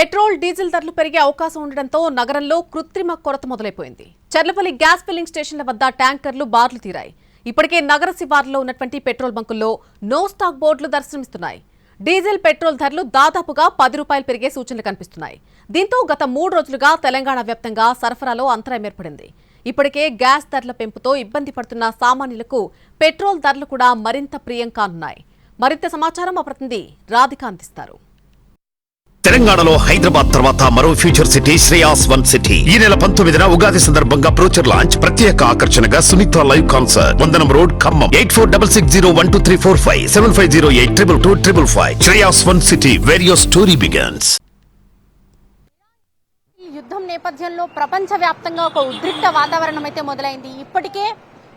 Petrol diesel ధరలు పెరిగే అవకాశం ఉండడంతో నగరంలో కృత్రిమ కొరత మొదలైపోయింది. చర్లపల్లి గ్యాస్ ఫిల్లింగ్ స్టేషన్ల వద్ద ట్యాంకర్లు బార్లు తీరాయి. ఇప్పటికే నగర శివార్లలో ఉన్నటువంటి పెట్రోల్ బంకుల్లో నో స్టాక్ బోర్డులు దర్శనమిస్తున్నాయి. డీజిల్ పెట్రోల్ ధరలు దాదాపుగా ₹10 పెరిగే సూచనలు కనిపిస్తున్నాయి. దీంతో గత 3 రోజులుగా తెలంగాణ వ్యాప్తంగా సరఫరాలో అంతరాయం ఏర్పడింది. ఇప్పటికే గ్యాస్ ధరల పెంపుతో ఇబ్బంది పడుతున్న సామాన్యులకు పెట్రోల్ ధరలు కూడా మరింత ప్రియం కానున్నాయి. మరింత సమాచారం మా ప్రతినిధి రాధిక అందిస్తారు. తెలంగాణలో హైదరాబాద్ తర్వాత మరో future city Shreyas one city. ఈ నెల 19న ఉగాది సందర్భంగా బ్రోచర్ లాంచ్. ప్రత్యేక ఆకర్షణగా సునీత లైవ్ కాన్సర్ట్. వందనం road Khammam. 8466012345 75082255. Shreyas one city where your story begins. యుద్ధం నేపథ్యంలో ప్రపంచవ్యాప్తంగా ఒక ఉద్రిక్త వాతావరణం అయితే మొదలైంది. ఇప్పటికే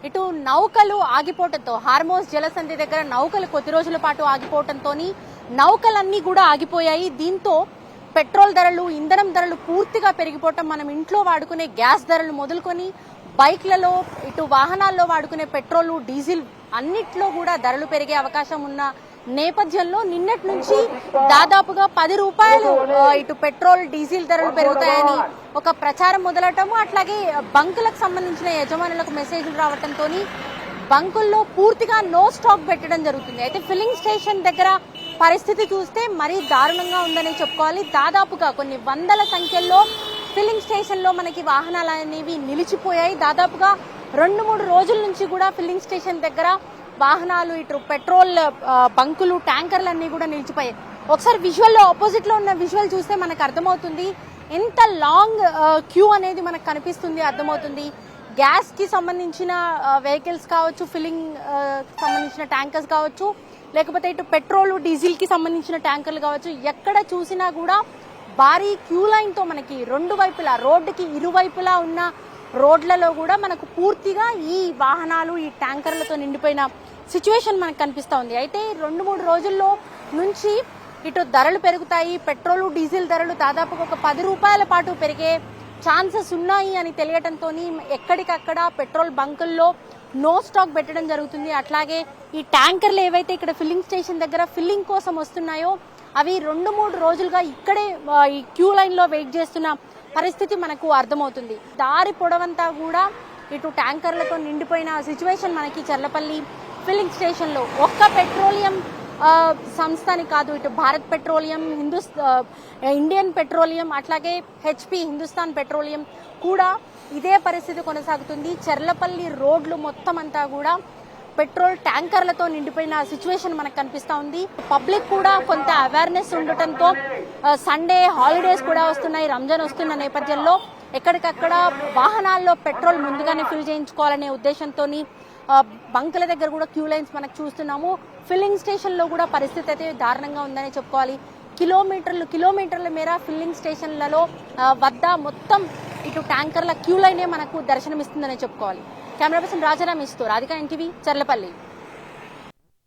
ఇటు నౌకలు ఆగిపోవడంతో, హార్మోస్ జలసంధి దగ్గర నౌకలు కొద్ది రోజుల పాటు ఆగిపోవడంతో నౌకలన్నీ కూడా ఆగిపోయాయి. దీంతో పెట్రోల్ ధరలు, ఇంధనం ధరలు పూర్తిగా పెరిగిపోవటం, మనం ఇంట్లో వాడుకునే గ్యాస్ ధరలు మొదలుకొని బైక్లలో, ఇటు వాహనాల్లో వాడుకునే పెట్రోల్, డీజిల్ అన్నిట్లో కూడా ధరలు పెరిగే అవకాశం ఉన్న నేపథ్యంలో నిన్నటి నుంచి దాదాపుగా ₹10 ఇటు పెట్రోల్, డీజిల్ ధరలు పెరుగుతాయని ఒక ప్రచారం మొదలవటము, అట్లాగే బంకులకు సంబంధించిన యజమానులకు మెసేజ్లు రావడంతో బంకుల్లో పూర్తిగా నో స్టాక్ పెట్టడం జరుగుతుంది. అయితే ఫిల్లింగ్ స్టేషన్ దగ్గర పరిస్థితి చూస్తే మరీ దారుణంగా ఉందని చెప్పుకోవాలి. దాదాపుగా కొన్ని వందల సంఖ్యలో ఫిల్లింగ్ స్టేషన్లో మనకి వాహనాలు అనేవి నిలిచిపోయాయి. దాదాపుగా 2-3 రోజుల నుంచి కూడా ఫిల్లింగ్ స్టేషన్ దగ్గర వాహనాలు, ఇటు పెట్రోల్ బంకులు, ట్యాంకర్లు అన్ని కూడా నిలిచిపోయాయి. ఒకసారి విజువల్లో ఆపోజిట్ లో ఉన్న విజువల్ చూస్తే మనకు అర్థమవుతుంది ఎంత లాంగ్ క్యూ అనేది మనకు కనిపిస్తుంది, అర్థమవుతుంది. గ్యాస్ కి సంబంధించిన వెహికల్స్ కావచ్చు, ఫిల్లింగ్ సంబంధించిన ట్యాంకర్స్ కావచ్చు, లేకపోతే ఇటు పెట్రోల్, డీజిల్ కి సంబంధించిన ట్యాంకర్లు కావచ్చు, ఎక్కడ చూసినా కూడా భారీ క్యూ లైన్ తో మనకి రెండు వైపులా, రోడ్డుకి ఇరువైపులా ఉన్న రోడ్లలో కూడా మనకు పూర్తిగా ఈ వాహనాలు, ఈ ట్యాంకర్లతో నిండిపోయిన సిచ్యువేషన్ మనకు కనిపిస్తా ఉంది. అయితే 2-3 రోజుల్లో నుంచి ఇటు ధరలు పెరుగుతాయి. పెట్రోల్, డీజిల్ ధరలు దాదాపుగా ఒక ₹10 పాటు పెరిగే ఛాన్సెస్ ఉన్నాయి అని తెలియటంతో ఎక్కడికక్కడ పెట్రోల్ బంకుల్లో నో స్టాక్ పెట్టడం జరుగుతుంది. అట్లాగే ఈ ట్యాంకర్లు ఏవైతే ఇక్కడ ఫిల్లింగ్ స్టేషన్ దగ్గర ఫిల్లింగ్ కోసం వస్తున్నాయో అవి 2-3 రోజులుగా ఇక్కడే ఈ క్యూ లైన్ లో వెయిట్ చేస్తున్న పరిస్థితి మనకు అర్థమవుతుంది. దారి పొడవంతా కూడా ఇటు ట్యాంకర్లతో నిండిపోయిన సిచ్యువేషన్ మనకి చర్లపల్లి ఫిల్లింగ్ స్టేషన్ లో. ఒక్క పెట్రోలియం సంస్థని కాదు, ఇటు భారత్ పెట్రోలియం, ఇండియన్ పెట్రోలియం, అట్లాగే హెచ్పి, హిందుస్థాన్ పెట్రోలియం కూడా ఇదే పరిస్థితి కొనసాగుతుంది. చర్లపల్లి రోడ్లు మొత్తం అంతా కూడా పెట్రోల్ ట్యాంకర్లతో నిండిపోయిన సిచ్యువేషన్ మనకు కనిపిస్తా ఉంది. పబ్లిక్ కూడా కొంత అవేర్నెస్ ఉండటంతో, సండే హాలిడేస్ కూడా వస్తున్నాయి, రంజాన్ వస్తున్న నేపథ్యంలో ఎక్కడికక్కడ వాహనాల్లో పెట్రోల్ ముందుగానే ఫిల్ చేయించుకోవాలనే ఉద్దేశంతో బంకుల దగ్గర కూడా క్యూ లైన్స్ మనకు చూస్తున్నాము. ఫిల్లింగ్ స్టేషన్ లో కూడా పరిస్థితి అయితే దారుణంగా ఉందని చెప్పుకోవాలి. కిలోమీటర్ల మేర ఫిల్లింగ్ స్టేషన్లలో వద్ద మొత్తం ఇటు ట్యాంకర్ల క్యూ లైనే మనకు దర్శనమిస్తుందని చెప్పుకోవాలి. కెమెరా పర్సన్ రాజారాం ఇస్తూ రాధిక, ఎన్టీవీ, చర్లపల్లి.